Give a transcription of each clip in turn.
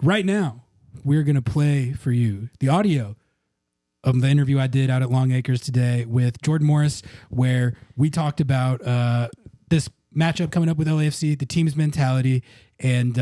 right now, we're going to play for you the audio of the interview I did out at Long Acres today with Jordan Morris, where we talked about this matchup coming up with LAFC, the team's mentality, and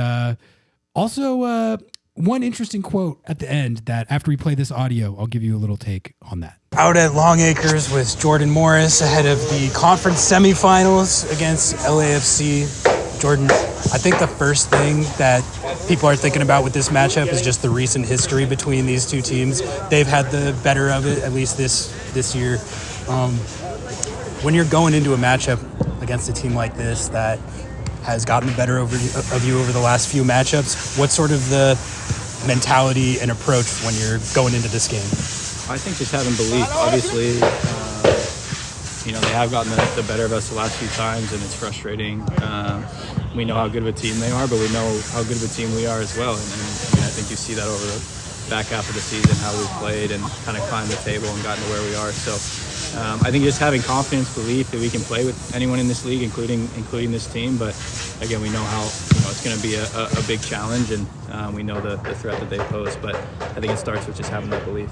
also one interesting quote at the end that after we play this audio, I'll give you a little take on that. Out at Long Acres with Jordan Morris ahead of the conference semifinals against LAFC. Jordan, I think the first thing that people are thinking about with this matchup is just the recent history between these two teams. They've had the better of it, at least this year. When you're going into a matchup against a team like this that has gotten the better of you over the last few matchups, what's sort of the mentality and approach when you're going into this game? I think just having belief. Obviously, they have gotten the better of us the last few times, and it's frustrating. We know how good of a team they are, but we know how good of a team we are as well. And I think you see that over the back half of the season, how we've played and kind of climbed the table and gotten to where we are. So I think just having confidence, belief that we can play with anyone in this league, including this team. But again, we know how it's going to be a big challenge, and we know the threat that they pose. But I think it starts with just having that belief.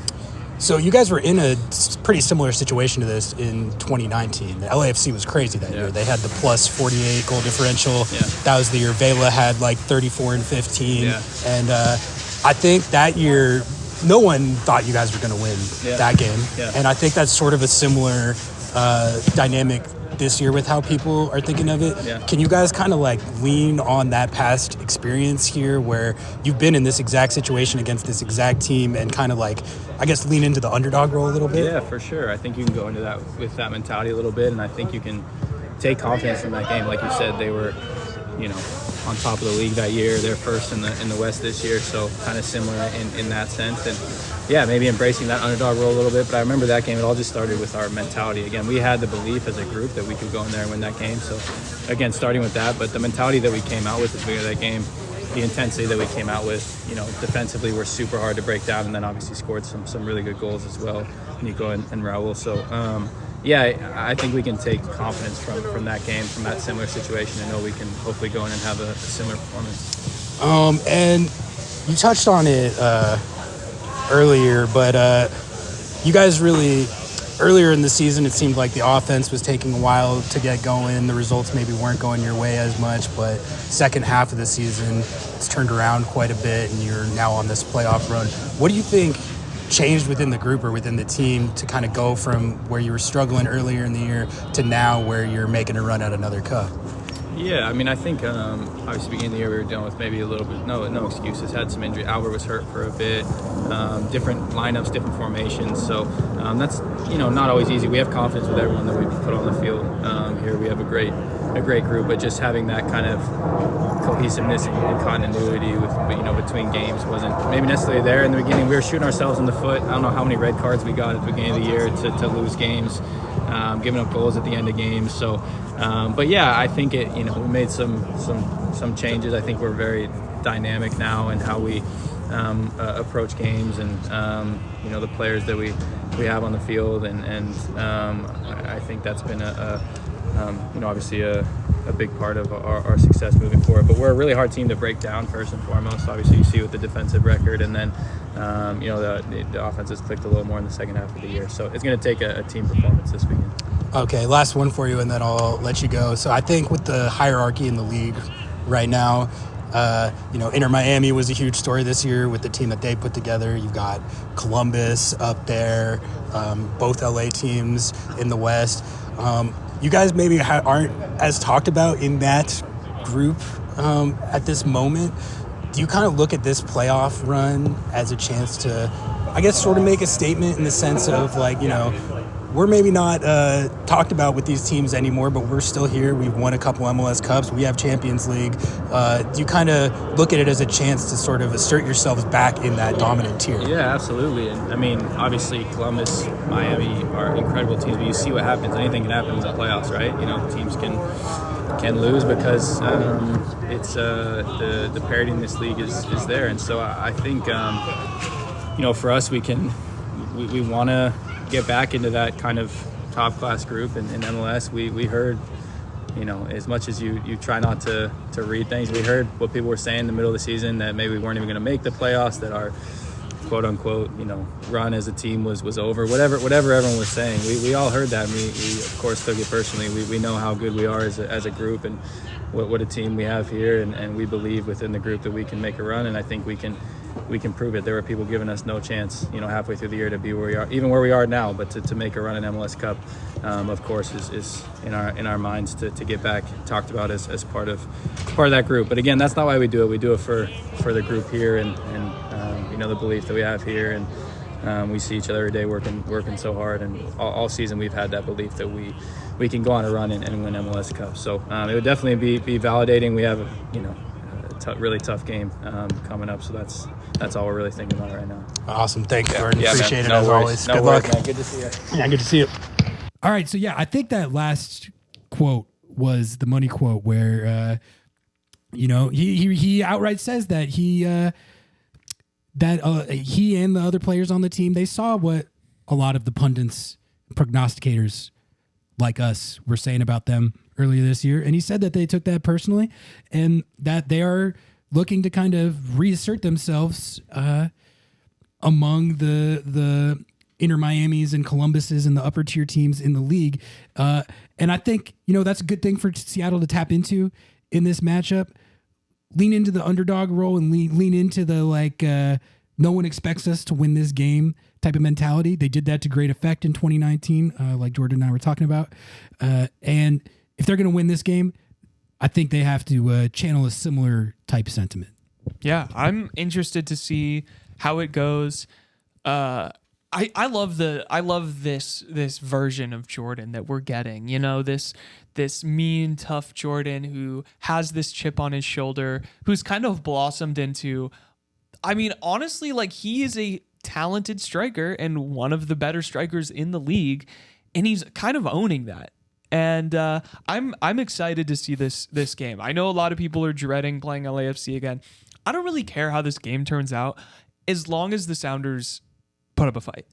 So you guys were in a pretty similar situation to this in 2019. The LAFC was crazy that year. They had the plus 48 goal differential. Yeah. That was the year Vela had like 34 and 15. Yeah. And I think that year, no one thought you guys were going to win that game. Yeah. And I think that's sort of a similar dynamic this year with how people are thinking of it. Yeah. Can you guys kind of like lean on that past experience here where you've been in this exact situation against this exact team and kind of like, I guess, lean into the underdog role a little bit? Yeah, for sure. I think you can go into that with that mentality a little bit, and I think you can take confidence from that game. Like you said, they were, on top of the league that year. They're first in the West this year, so kind of similar in that sense. And yeah, maybe embracing that underdog role a little bit. But I remember that game, it all just started with our mentality. Again, we had the belief as a group that we could go in there and win that game. So again, starting with that, but the mentality that we came out with at the beginning of that game, the intensity that we came out with, defensively we're super hard to break down, and then obviously scored some really good goals as well, Nico and Raul. So I think we can take confidence from that game, from that similar situation, and know we can hopefully go in and have a similar performance. And you touched on it earlier, but you guys really, earlier in the season, it seemed like the offense was taking a while to get going. The results maybe weren't going your way as much, but second half of the season, it's turned around quite a bit, and you're now on this playoff run. What do you think changed within the group or within the team to kind of go from where you were struggling earlier in the year to now where you're making a run at another cup? Yeah, I think obviously beginning of the year we were dealing with maybe a little bit, no excuses, had some injury. Albert was hurt for a bit, different lineups, different formations. So that's, not always easy. We have confidence with everyone that we put on the field here. We have a great group, but just having that kind of cohesiveness and continuity with, between games wasn't maybe necessarily there in the beginning. We were shooting ourselves in the foot. I don't know how many red cards we got at the beginning of the year to lose games, giving up goals at the end of games. So, but yeah, I think we made some changes. I think we're very dynamic now in how we approach games and the players that we have on the field, and I think that's been obviously a big part of our success moving forward. But we're a really hard team to break down first and foremost. Obviously, you see with the defensive record, and then the offense has clicked a little more in the second half of the year. So it's going to take a team performance this weekend. Okay, last one for you, and then I'll let you go. So I think with the hierarchy in the league right now, Inter Miami was a huge story this year with the team that they put together. You've got Columbus up there, both LA teams in the West. You guys maybe aren't as talked about in that group at this moment. Do you kind of look at this playoff run as a chance to, I guess, sort of make a statement in the sense of like, we're maybe not talked about with these teams anymore, but we're still here. We've won a couple MLS Cups. We have Champions League. Do you kind of look at it as a chance to sort of assert yourselves back in that dominant tier? Yeah, absolutely. And obviously Columbus, Miami are incredible teams, but you see what happens. Anything can happen in the playoffs, right? Teams can lose because it's the parity in this league is there. And so I think for us, we want to get back into that kind of top class group in MLS. We heard as much as you try not to read things, we heard what people were saying in the middle of the season, that maybe we weren't even going to make the playoffs, that our quote unquote, run as a team was over, whatever everyone was saying. We all heard that, and we of course took it personally. We know how good we are as a group, and what a team we have here, and we believe within the group that we can make a run, and I think we can prove it. There were people giving us no chance, halfway through the year to be where we are, even where we are now, but to make a run in MLS Cup, of course, is in our minds to get back talked about as part of that group. But again, that's not why we do it. We do it for the group here, and the belief that we have here, and we see each other every day working so hard, and all season we've had that belief that we can go on a run and win MLS Cup. So it would definitely be validating. We have a really tough game coming up, so that's all we're really thinking about right now. Awesome. Thanks, Jordan. Appreciate it, no as worries. always. No Good worries, luck. man. Good to see you. Yeah, good to see you. All right, so yeah, I think that last quote was the money quote, where he outright says that he and the other players on the team, they saw what a lot of the pundits, prognosticators like us were saying about them earlier this year, and he said that they took that personally, and that they are looking to kind of reassert themselves among the Inter Miamis and Columbuses and the upper tier teams in the league. And I think, that's a good thing for Seattle to tap into in this matchup. Lean into the underdog role and lean into the no one expects us to win this game type of mentality. They did that to great effect in 2019, like Jordan and I were talking about. And if they're going to win this game, I think they have to channel a similar type sentiment. Yeah, I'm interested to see how it goes. I love this version of Jordan that we're getting. This mean, tough Jordan who has this chip on his shoulder, who's kind of blossomed into, honestly, he is a talented striker and one of the better strikers in the league, and he's kind of owning that. And I'm excited to see this game. I know a lot of people are dreading playing LAFC again. I don't really care how this game turns out, as long as the Sounders put up a fight.